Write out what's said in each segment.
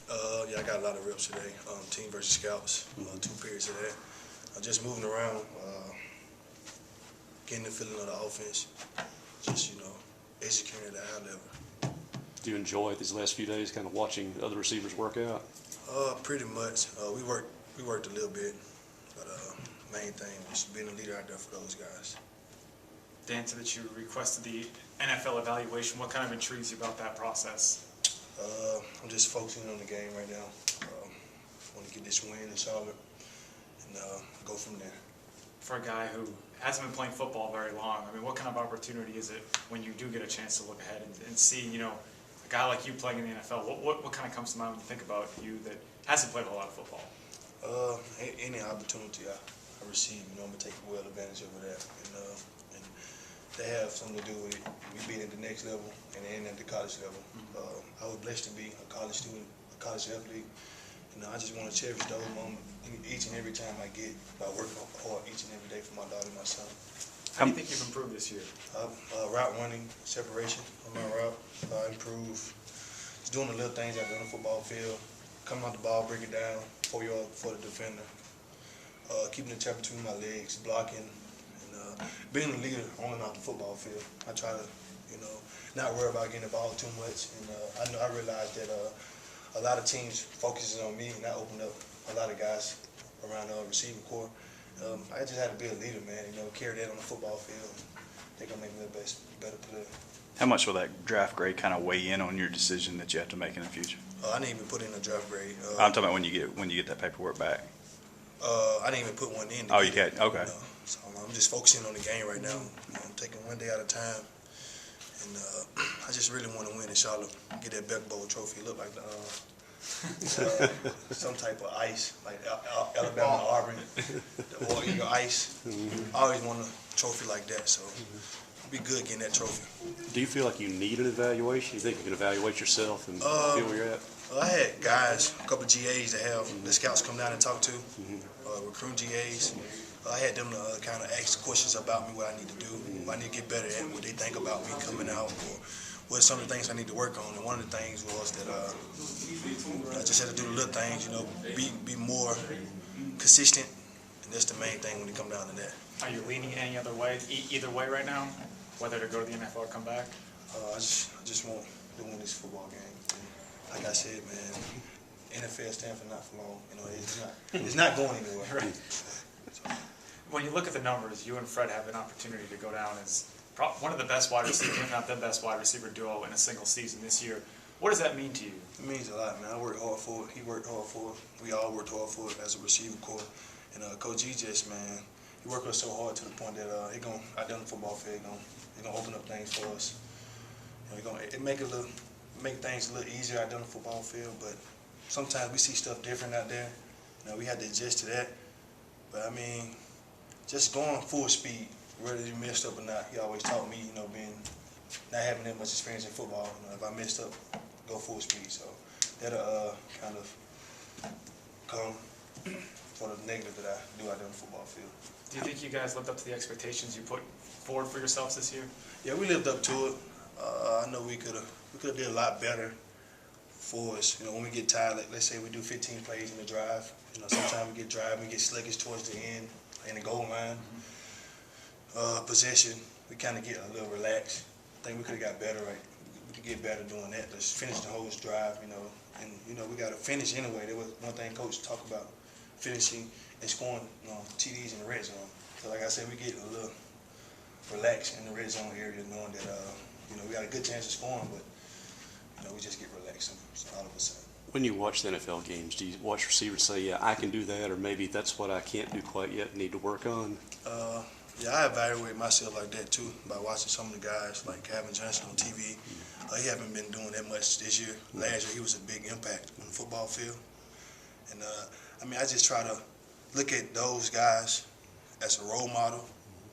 Yeah, I got a lot of reps today. Team versus scouts, 2 periods of that. Just moving around, getting the feeling of the offense, just, executing at a high level. Do you enjoy these last few days kind of watching other receivers work out? Pretty much. We worked a little bit, but main thing was being a leader out there for those guys. Dan said that you requested the NFL evaluation. What kind of intrigues you about that process? I'm just focusing on the game right now. Want to get this win in Charlotte and go from there. For a guy who hasn't been playing football very long, I mean, what kind of opportunity is it when you do get a chance to look ahead and see, a guy like you playing in the NFL? What kind of comes to mind when you think about you that hasn't played a whole lot of football? Any opportunity I receive, I'm going to take well advantage of that. And they have something to do with me being at the next level and at the college level. I was blessed to be a college student, a college athlete. I just want to cherish those moments each and every time I get by working hard each and every day for my daughter and my son. How do you think you've improved this year? Route running, separation on my route, improve. Just doing the little things out there on the football field, coming out the ball, break it down, 4 yards for the defender, keeping the tap between my legs, blocking, and being a leader on and off the football field. I try to, not worry about getting the ball too much, and I realized that a lot of teams focuses on me, and I opened up a lot of guys around the receiving corps. I just had to be a leader, man. Carry that on the football field. They're gonna make me the better player. How much will that draft grade kind of weigh in on your decision that you have to make in the future? I didn't even put in a draft grade. I'm talking about when you get that paperwork back. I didn't even put one in. Oh, you can't. Okay. So I'm just focusing on the game right now. I'm taking one day at a time, and I just really want to win in Charlotte. Get that Belk Bowl trophy. Look like some type of ice, like Alabama, Auburn, the All Eagle ice. I always want a trophy like that, so it'd be good getting that trophy. Do you feel like you need an evaluation? You think you can evaluate yourself and feel where you're at? I had guys, a couple of GAs that have the scouts come down and talk to, recruiting GAs. I had them to kind of ask questions about me, what I need to do, what I need to get better at, what they think about me coming out, or what are some of the things I need to work on. And one of the things was that I just had to do the little things, be more consistent, and that's the main thing when it comes down to that. Are you leaning any other way, either way right now, whether to go to the NFL or come back? I just want to win this football game. And like I said, man, NFL stands for not for long. It's not going anywhere. Right. When you look at the numbers, you and Fred have an opportunity to go down as one of the best wide receivers, if not the best wide receiver duo in a single season this year. What does that mean to you? It means a lot, man. I worked hard for it. He worked hard for it. We all worked hard for it as a receiver corps. And Coach G just, man, he worked us so hard to the point that he gonna out there on the football field, he gonna open up things for us. It make things a little easier out there on the football field. But sometimes we see stuff different out there. We had to adjust to that. But I mean, just going full speed, whether you messed up or not, he always taught me, not having that much experience in football. If I messed up, go full speed. So that'll kind of come for the negative that I do out there on the football field. Do you think you guys lived up to the expectations you put forward for yourselves this year? Yeah, we lived up to it. I know we could have did a lot better for us. When we get tired, let's say we do 15 plays in the drive. Sometimes we get driving, we get sluggish towards the end, in the goal line. Possession, we kind of get a little relaxed. I think we could have got better. Right? We could get better doing that. Let's finish the whole drive, and we got to finish anyway. There was one thing Coach talked about, finishing and scoring TDs in the red zone. So like I said, we get a little relaxed in the red zone area, knowing that we got a good chance of scoring, but we just get relaxed all of a sudden. When you watch the NFL games, do you watch receivers say, yeah, I can do that, or maybe that's what I can't do quite yet, need to work on? Yeah, I evaluate myself like that too by watching some of the guys like Calvin Johnson on TV. He haven't been doing that much this year. Last year he was a big impact on the football field. And I just try to look at those guys as a role model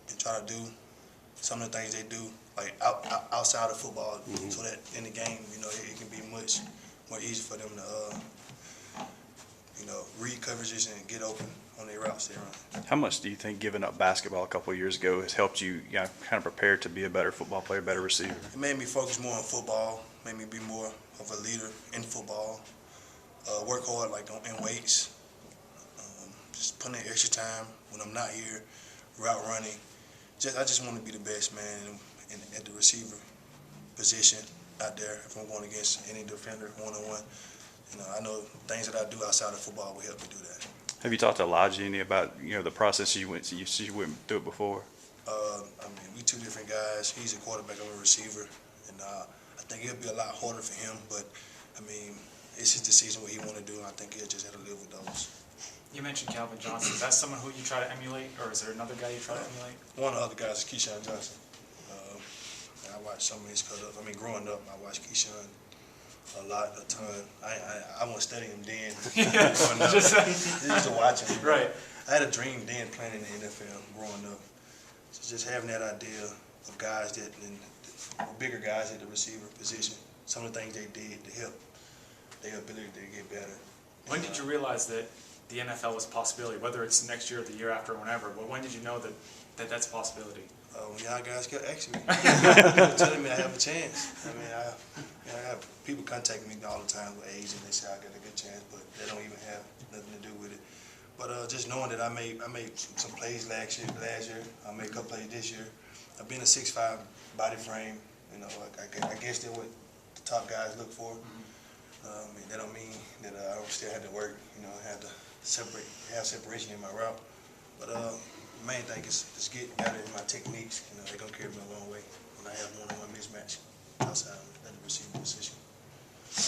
and try to do some of the things they do like outside of football, so that in the game, it can be much more easy for them to read coverages and get open on their routes they run. How much do you think giving up basketball a couple of years ago has helped you kind of prepare to be a better football player, better receiver? It made me focus more on football, made me be more of a leader in football. work hard like in weights, just putting in extra time when I'm not here, route running. I just want to be the best, man, at the receiver position out there. If I'm going against any defender one-on-one, I know things that I do outside of football will help me do that. Have you talked to Elijah any about the process you went through it before? We two different guys. He's a quarterback, I'm a receiver, and I think it'll be a lot harder for him. But it's his decision what he want to do, and I think he'll just have to live with those. You mentioned Calvin Johnson. Is that someone who you try to emulate, or is there another guy you try to emulate? One of the other guys is Keyshawn Johnson. And I watched some of his cut up. Growing up, I watched Keyshawn a ton. I wasn't studying him then. Growing up, just to watch him. Right. I had a dream then playing in the NFL growing up. So just having that idea of guys that, and bigger guys at the receiver position, some of the things they did to help their ability to get better. When did you realize that the NFL was a possibility, whether it's next year or the year after or whenever, but when did you know that that's a possibility? When y'all guys kept asking me, people telling me I have a chance. I have people contacting me all the time with age, and they say I got a good chance, but they don't even have nothing to do with it. But just knowing that I made some plays last year, I made a couple plays this year. I've been a 6'5" body frame. I guess that's what the top guys look for. That don't mean that I don't still have to work. I have to have separation in my route. But the main thing is just get better in my techniques. They're gonna carry me a long way when I have one-on-one mismatch outside of the receiver position.